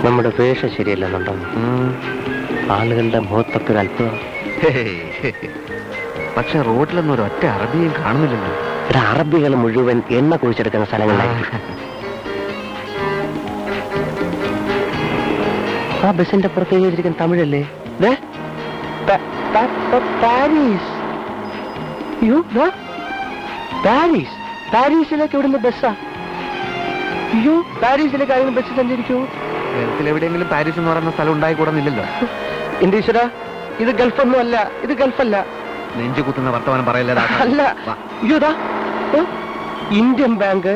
നമ്മുടെ വേഷം ശരിയല്ലെന്നുണ്ടോ? ആളുകളുടെ മുഖത്തൊക്കെ ഒരു അത്ഭുതം. പക്ഷെ റോഡിലൊന്നും ഒരു ഒറ്റ അറബിയും കാണുന്നില്ലല്ലോ. ഇവിടെ അറബികൾ മുഴുവൻ എണ്ണ കുഴിച്ചെടുക്കുന്ന സ്ഥലങ്ങളിലായിരിക്കും. ആ ബസിന്റെ പുറത്ത് എഴുതിയിരിക്കുന്ന തമിഴല്ലേ? പാരീസ്. പാരീസ്. പാരീസിലേക്ക് എവിടുന്ന് ബസ്സാ? അയ്യോ, പാരീസിലേക്ക് ആരെങ്കിലും ബസ് സഞ്ചരിക്കൂ? എവിടെയെങ്കിലും പാരീസ് എന്ന് പറയുന്ന സ്ഥലം ഉണ്ടായിക്കൂടുന്നില്ലല്ലോ. എന്റെ ഈശ്വര, ഇത് ഗൾഫൊന്നും അല്ല, ഇത് ഗൾഫല്ല. നെഞ്ചു കുത്തുന്ന വർത്തമാനം പറയല്ലേ. അല്ല, അയ്യോതാ ഇന്ത്യൻ ബാങ്ക്,